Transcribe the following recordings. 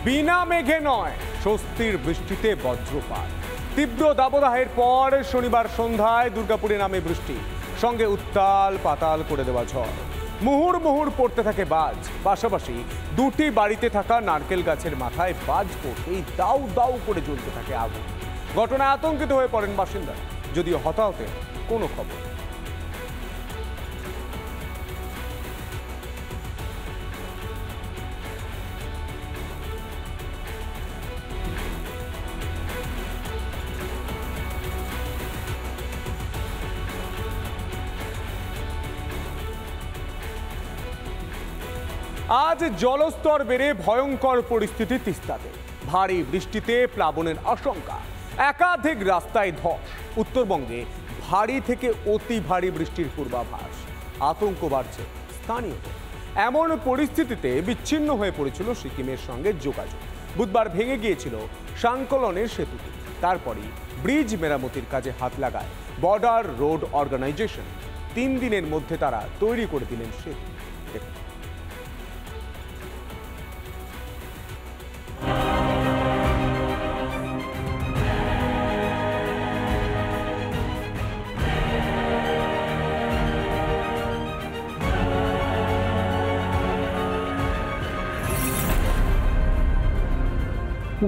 বিনা মেঘে নয়, স্বস্তির বৃষ্টিতে বজ্রপাত। তীব্র দাবদাহের পর শনিবার সন্ধ্যায় দুর্গাপুরে নামে বৃষ্টি, সঙ্গে উত্তাল পাতাল করে দেওয়া ঝড়। মুহুর মুহুর পড়তে থাকে বাজ, পাশাপাশি দুটি বাড়িতে থাকা নারকেল গাছের মাথায় বাজ পড়তেই দাউ দাউ করে জ্বলতে থাকে আগুন। ঘটনায় আতঙ্কিত হয়ে পড়েন বাসিন্দারা, যদিও হতাহতের কোনো খবর। আজ জলস্তর বেড়ে ভয়ঙ্কর পরিস্থিতি তিস্তাতে। ভারী বৃষ্টিতে প্লাবনের আশঙ্কা, একাধিক রাস্তায় ধস। উত্তরবঙ্গে ভারী থেকে অতি ভারী বৃষ্টির পূর্বাভাস, আতঙ্ক বাড়ছে স্থানীয়দের। এমন পরিস্থিতিতে বিচ্ছিন্ন হয়ে পড়েছিল সিকিমের সঙ্গে যোগাযোগ। বুধবার ভেঙে গিয়েছিল সাংকলনের সেতুটি, তারপরই ব্রিজ মেরামতির কাজে হাত লাগায় বর্ডার রোড অর্গানাইজেশন। 3 দিনের মধ্যে তারা তৈরি করে দিলেন সেতু।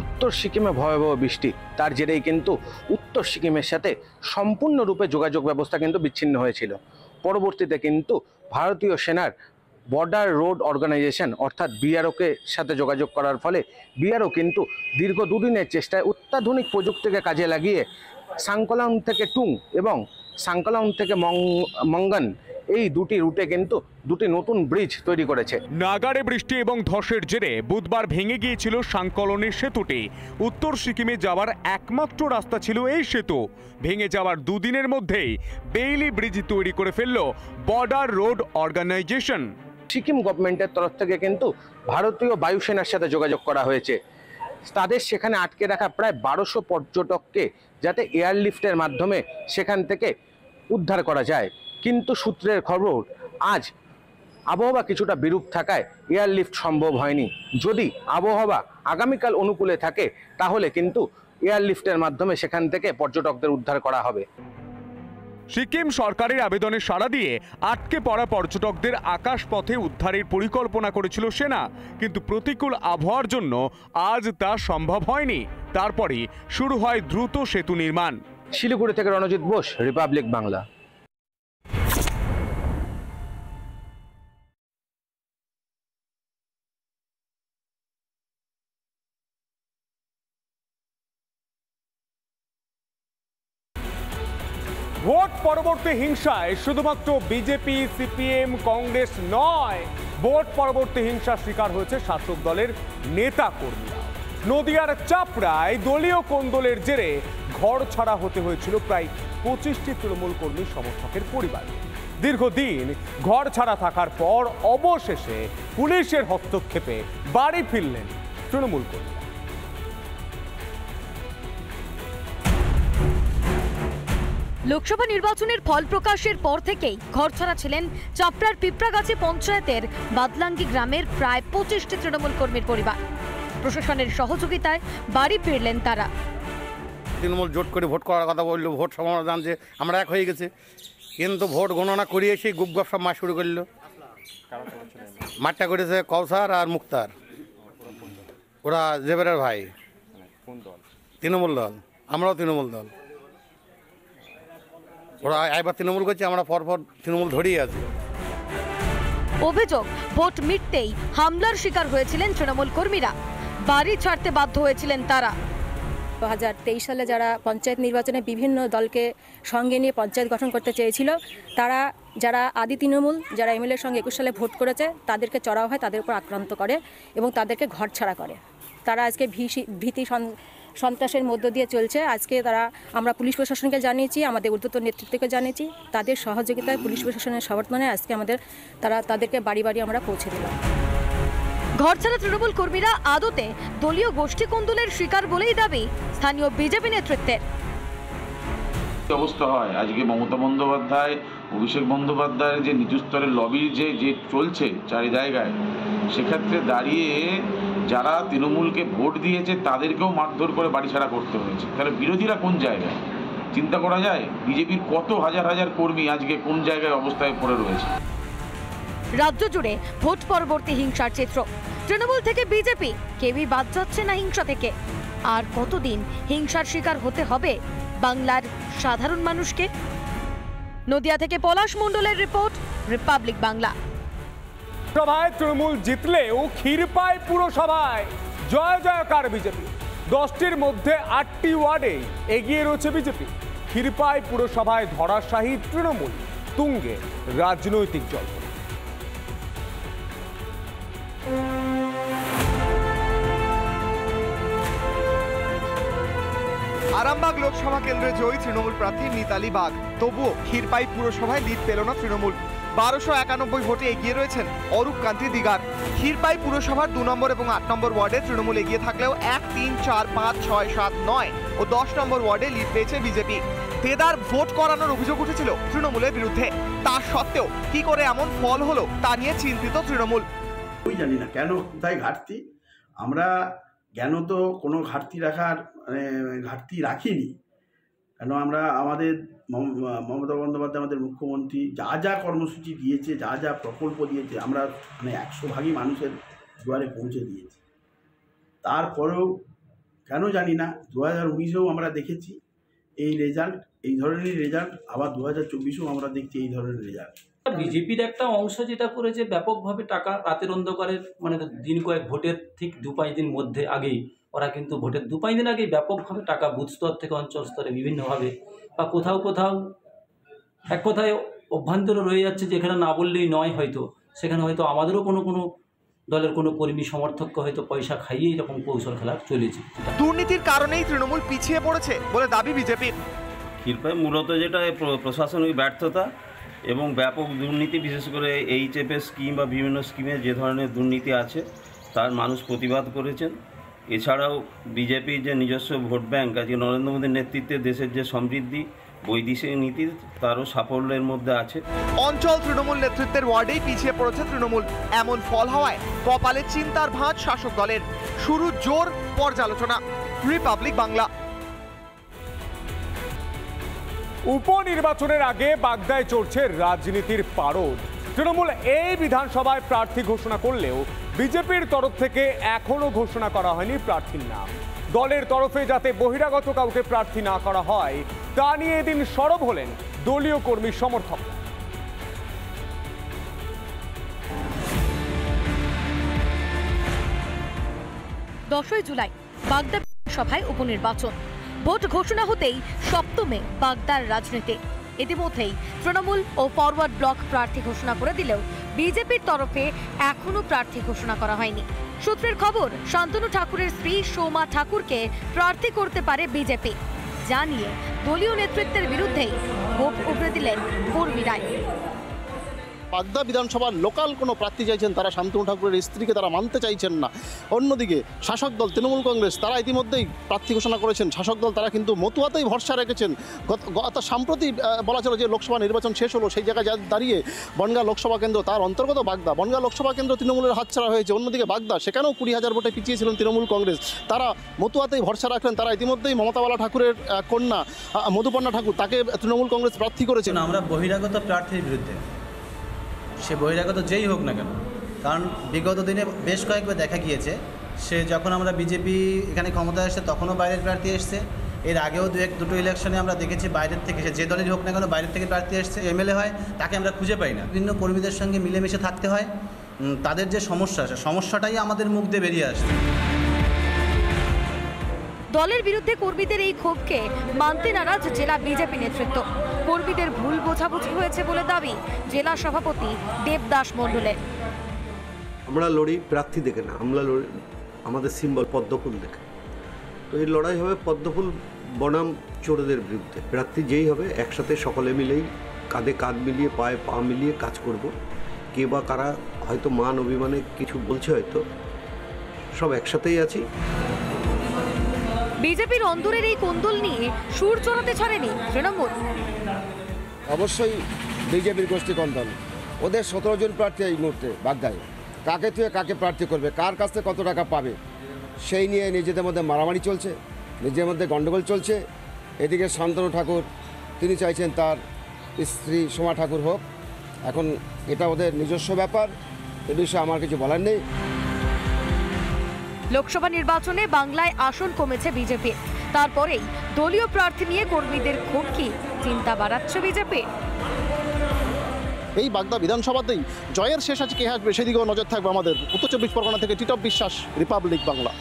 উত্তর সিকিমে ভয়াবহ বৃষ্টি, তার জেরেই কিন্তু উত্তর সিকিমের সাথে সম্পূর্ণরূপে যোগাযোগ ব্যবস্থা কিন্তু বিচ্ছিন্ন হয়েছিল। পরবর্তীতে কিন্তু ভারতীয় সেনার বর্ডার রোড অর্গানাইজেশন অর্থাৎ বিআরওকে সাথে যোগাযোগ করার ফলে বিআরও কিন্তু দীর্ঘ 2 দিনের চেষ্টায় অত্যাধুনিক প্রযুক্তিকে কাজে লাগিয়ে সাংকলাং থেকে টুং এবং সাংকলাং থেকে মঙ্গন এই দুটি রুটে কিন্তু 2টি নতুন ব্রিজ তৈরি করেছে। নাগাড়ে বৃষ্টি এবং ধসের জেরে বুধবার ভেঙে গিয়েছিল সাংকলনের সেতুটি। উত্তর সিকিমে যাওয়ার একমাত্র রাস্তা ছিল এই সেতু। ভেঙে যাওয়ার 2 দিনের মধ্যেই বেইলি ব্রিজ তৈরি করে ফেলল বর্ডার রোড অর্গানাইজেশন। সিকিম গভর্নমেন্টের তরফ থেকে কিন্তু ভারতীয় বায়ুসেনার সাথে যোগাযোগ করা হয়েছে। তাদের সেখানে আটকে রাখা প্রায় 1200 পর্যটককে যাতে এয়ারলিফটের মাধ্যমে সেখান থেকে উদ্ধার করা যায়। কিন্তু সূত্রের খবর, আজ আবহাওয়া কিছুটা বিরূপ থাকায় এয়ারলিফট সম্ভব হয়নি। যদি আবহাওয়া আগামীকাল অনুকূলে থাকে তাহলে কিন্তু এয়ারলিফটের মাধ্যমে সেখান থেকে পর্যটকদের উদ্ধার করা হবে। সিকিম সরকারের আবেদনে সাড়া দিয়ে আটকে পড়া পর্যটকদের আকাশপথে উদ্ধারের পরিকল্পনা করেছিল সেনা, কিন্তু প্রতিকূল আবহাওয়ার জন্য আজ তা সম্ভব হয়নি। তারপরই শুরু হয় দ্রুত সেতু নির্মাণ। শিলিগুড়ি থেকে রণজিৎ বোস, রিপাবলিক বাংলা। ভোট পরবর্তী হিংসায় শুধুমাত্র বিজেপি, সিপিএম, কংগ্রেস নয়, ভোট পরবর্তী হিংসার শিকার হয়েছে শাসক দলের নেতা কর্মীরা। নদিয়ার চাপড়ায় দলীয় কোন্দলের জেরে ঘর ছাড়া হতে হয়েছিল প্রায় 25টি তৃণমূল কর্মী সমর্থকের পরিবার। দীর্ঘদিন ঘর ছাড়া থাকার পর অবশেষে পুলিশের হস্তক্ষেপে বাড়ি ফিরলেন তৃণমূল কর্মীরা। লোকসভা নির্বাচনের ফল প্রকাশের পর থেকেই ঘরছাড়া ছিলেন চাপড়ার পিঁপড়াগাছি পঞ্চায়েতের বাদলাঙ্গি গ্রামের প্রায় 25টি তৃণমূল কর্মীর পরিবার। প্রশাসনের সহযোগিতায় বাড়ি ফিরলেন তারা। তৃণমূল জোট করে ভোট করার কথা বললো, ভোট সমাধান যে আমরা এক হয়ে গেছে, কিন্তু ভোট গণনা করিয়ে সেই গুপগপ সব মাস শুরু করলো। মাঠটা করেছে কৌসার আর মুক্তার, ওরা জেবেরের ভাই। তৃণমূল দল, আমরাও তৃণমূল দল। ওরা একবার তৃণমূল করছে, আমরা পরপর তৃণমূল ধরিয়ে আছি। অভিযোগ, ভোট মিটতেই হামলার শিকার হয়েছিলেন তৃণমূল কর্মীরা। বাড়ি ছাড়তে বাধ্য হয়েছিলেন তারা। 2023 সালে যারা পঞ্চায়েত নির্বাচনে বিভিন্ন দলকে সঙ্গে নিয়ে পঞ্চায়েত গঠন করতে চেয়েছিল, তারা যারা আদি তৃণমূল, যারা এমএলএর সঙ্গে 21 সালে ভোট করেছে, তাদেরকে চড়াও হয়, তাদের উপর আক্রান্ত করে এবং তাদেরকে ঘর ছাড়া করে। তারা আজকে ভীতি সন্ত্রাসের মধ্য দিয়ে চলছে। আজকে আমরা পুলিশ প্রশাসনকে জানিয়েছি, আমাদের ঊর্ধ্বতন নেতৃত্বকে জানিয়েছি। তাদের সহযোগিতায়, পুলিশ প্রশাসনের সমর্থনে আজকে তাদেরকে বাড়ি বাড়ি আমরা পৌঁছে দিলাম। ঘরছাড়া তৃণমূল কর্মীরা আদতে দলীয় গোষ্ঠী কোন্দলের শিকার বলেই দাবি স্থানীয় বিজেপি নেতৃত্বের। অবস্থা হয় আজকে মমতা বন্দ্যোপাধ্যায় অভিষেক বন্দ্যোপাধ্যায়ের যে নিচু স্তরের লবি যে চলছে চারি জায়গায়, সেক্ষেত্রে দাঁড়িয়ে যারা তৃণমূলকে ভোট দিয়েছে তাদেরকেও মারধর করে বাড়ি ছাড়া করতে হয়েছে। তাহলে বিরোধীরা কোন জায়গায়? চিন্তা করা যায় বিজেপির কত হাজার হাজার কর্মী আজকে কোন জায়গায় অবস্থায় পড়ে রয়েছে। রাজ্য জুড়ে ভোট পরবর্তী হিংসার চিত্র। তৃণমূল থেকে বিজেপি কেউই বাদ যাচ্ছে না হিংসা থেকে। আর কতদিন হিংসার শিকার হতে হবে বাংলার সাধারণ মানুষকে? নদিয়া থেকে পলাশ মণ্ডলের রিপোর্ট, রিপাবলিক বাংলা। সভায় তৃণমূল জিতলেও ক্ষীরপাই পুরসভায় জয় জয়কার বিজেপি। 10টির মধ্যে 8টি ওয়ার্ডে এগিয়ে রয়েছে বিজেপি। ক্ষীরপাই পুরসভায় ধরাশায়ী তৃণমূল, তুঙ্গে রাজনৈতিক জল। আরামবাগ লোকসভা কেন্দ্রে জয়ী তৃণমূল প্রার্থী মিতালি বাগ। তবুও ক্ষীরপাই পুরসভায় লিড পেল না তৃণমূল। 1291 ভোটে এগিয়ে রয়েছেন অরূপ কান্তি দিগার। ক্ষীরপাই পুরসভার 2 নম্বর এবং 8 নম্বর ওয়ার্ডে তৃণমূল এগিয়ে থাকলেও 1, 3, 4, 5, 6, 7, 9 ও 10 নম্বর ওয়ার্ডে লিড পেয়েছে বিজেপি। দেদার ভোট করানোর অভিযোগ উঠেছিল তৃণমূলের বিরুদ্ধে। তা সত্ত্বেও কি করে এমন ফল হলো তা নিয়ে চিন্তিত তৃণমূল। ওই জানি না কেন কোথায় ঘাটতি। আমরা জ্ঞানত কোনো ঘাটতি ঘাটতি রাখিনি। কেন আমরা আমাদের মমতা বন্দ্যোপাধ্যায় আমাদের মুখ্যমন্ত্রী যা যা কর্মসূচি দিয়েছে, যা যা প্রকল্প দিয়েছে, আমরা 100 মানুষের দুয়ারে পৌঁছে দিয়েছি। তারপরেও কেন জানি না 2019-এও আমরা দেখেছি এই রেজাল্ট, এই ধরনের রেজাল্ট। আবার 2024-এও আমরা দেখছি এই ধরনের রেজাল্ট। বিজেপির একটা অংশ যেটা করেছে ব্যাপকভাবে টাকা রাতের অন্ধকারের দিন কয়েক ভোটের ঠিক 2-5 দিন মধ্যে আগেই ওরা কিন্তু ভোটের 2-5 দিন আগেই ব্যাপকভাবে টাকা বুথ স্তর থেকে অঞ্চল স্তরে বিভিন্নভাবে বা কোথাও কোথাও এক কথায় অভ্যন্তরে রয়ে যাচ্ছে, যেখানে না বললেই নয়, হয়তো সেখানে হয়তো আমাদেরও কোনো দলের কোনো কর্মী সমর্থককে হয়তো পয়সা খাইয়ে এরকম কৌশল খেলা চলেছে। দুর্নীতির কারণেই তৃণমূল পিছিয়ে পড়েছে বলে দাবি বিজেপির। ক্ষীরপাই মূলত যেটা প্রশাসনিক ব্যর্থতা এবং ব্যাপক দুর্নীতি, বিশেষ করে HFS স্কিম বা বিভিন্ন স্কিমে যে ধরনের দুর্নীতি আছে তার মানুষ প্রতিবাদ করেছেন। এছাড়াও বিজেপির যে নিজস্ব ভোট ব্যাংক, আজকে নরেন্দ্র মোদীর নেতৃত্বে দেশের যে সমৃদ্ধি বৈদেশিক নীতি তারও সাফল্যের মধ্যে আছে। অঞ্চল তৃণমূল নেতৃত্বের ওয়ার্ডেই পিছিয়ে পড়েছে তৃণমূল। এমন ফল হওয়ায় কপালে চিন্তার ভাঁজ শাসক দলের। শুরু জোর পর্যালোচনা। রিপাবলিক বাংলা। উপনির্বাচনের আগে বাগদায় চড়ছে রাজনীতির পারদ। তৃণমূল এই বিধানসভায় প্রার্থী ঘোষণা করলেও বিজেপির তরফ থেকে এখনো ঘোষণা করা হয়নি প্রার্থীর নাম। দলের তরফে যাতে বহিরাগত কাউকে প্রার্থী না করা হয় তা নিয়ে এদিন সরব হলেন দলীয় কর্মী সমর্থক। 10 জুলাই বাগদা সভায় উপনির্বাচন। ভোট ঘোষণা হতেই সপ্তমে বাগদার রাজনীতি। ইতিমধ্যেই তৃণমূল ও ফরওয়ার্ড ব্লক প্রার্থী ঘোষণা করে দিলেও বিজেপির তরফে এখনো প্রার্থী ঘোষণা করা হয়নি। সূত্রের খবর, শান্তনু ঠাকুরের স্ত্রী সোমা ঠাকুরকে প্রার্থী করতে পারে বিজেপি। জানিয়ে দলীয় নেতৃত্বের বিরুদ্ধেই ক্ষোভ উগরে দিলেন কর্মীরাই। বাগদা বিধানসভার লোকাল কোনো প্রার্থী চাইছেন, তারা শান্তনু ঠাকুরের স্ত্রীকে তারা মানতে চাইছেন না। অন্যদিকে শাসক দল তৃণমূল কংগ্রেস তারা ইতিমধ্যেই প্রার্থী ঘোষণা করেছেন। শাসক দল তারা কিন্তু মতুয়াতেই ভরসা রেখেছেন। গত সম্প্রতি বলা ছিল যে লোকসভা নির্বাচন শেষ হলো, সেই জায়গায় দাঁড়িয়ে বনগাঁ লোকসভা কেন্দ্র তার অন্তর্গত বাগদা, বনগাঁ লোকসভা কেন্দ্র তৃণমূলের হাতছাড়া হয়েছে। অন্যদিকে বাগদা, সেখানেও 20,000 ভোটে পিছিয়েছিলেন তৃণমূল কংগ্রেস। তারা মতুয়াতেই ভরসা রাখলেন। তারা ইতিমধ্যেই মমতাবালা ঠাকুরের কন্যা মধুপর্ণা ঠাকুর, তাকে তৃণমূল কংগ্রেস প্রার্থী করেছেন। আমরা বহিরাগত প্রার্থীর বিরুদ্ধে, সে বহিরাগত যেই হোক না কেন, কারণ বিগত দিনে বেশ কয়েকবার দেখা গিয়েছে সে যখন আমরা বিজেপি এখানে ক্ষমতায় এসছে তখনও বাইরের প্রার্থী এসছে। এর আগেও দুটো ইলেকশনে আমরা দেখেছি বাইরের থেকে, সে যে দলের হোক না কেন বাইরের থেকে প্রার্থী এসছে, MLA হয়, তাকে আমরা খুঁজে পাই না। বিভিন্ন কর্মীদের সঙ্গে মিলেমিশে থাকতে হয়। তাদের যে সমস্যা, সে সমস্যাটাই আমাদের মুখ দিয়ে বেরিয়ে আসছে। দলের বিরুদ্ধে কর্মীদের এই ক্ষোভকে মানতে নারাজ জেলা বিজেপি নেতৃত্ব। কর্মীদের ভুল বোঝাবুঝি হয়েছে বলে দাবি জেলা সভাপতি দেবদাস মণ্ডলের। আমরা লড়ি প্রার্থী দেখে না, আমরা লড়ি আমাদের সিম্বল পদ্মফুল দেখে। তো এই লড়াই হবে পদ্মফুল বনাম চোরদের বিরুদ্ধে। প্রার্থী যেই হবে একসাথে সকলে মিলেই কাঁধে কাঁধ মিলিয়ে পায়ে পা মিলিয়ে কাজ করব। কে বা কারা হয়তো মান অভিমানে কিছু বলছে, হয়তো সব একসাথেই আছি। বিজেপির অন্দরের এই কোন্দল নিয়ে সুর চড়াতে ছাড়েনি তৃণমূল। অবশ্যই বিজেপির গোষ্ঠী কোন দল? ওদের 17 জন প্রার্থী এই মুহূর্তে বাগদায়। কাকে থুয়ে কাকে প্রার্থী করবে, কার কাছ থেকে কত টাকা পাবে, সেই নিয়ে নিজেদের মধ্যে মারামারি চলছে, নিজের মধ্যে গণ্ডগোল চলছে। এদিকে শান্তনু ঠাকুর তিনি চাইছেন তার স্ত্রী সোমা ঠাকুর হোক। এখন এটা ওদের নিজস্ব ব্যাপার, এ বিষয়ে আমার কিছু বলার নেই। লোকসভা নির্বাচনে বাংলায় আসন কমেছে বিজেপির, তারপরেই দলীয় প্রার্থী নিয়ে কর্মীদের ক্ষোভ কি চিন্তা বাড়াচ্ছে বিজেপি। এই বাগদা বিধানসভাতেই জয়ের শেষ আছে কে আসবে সেদিকেও নজর থাকবে আমাদের। উত্তর 24 পরগনা থেকে টিটপ বিশ্বাস, রিপাবলিক বাংলা।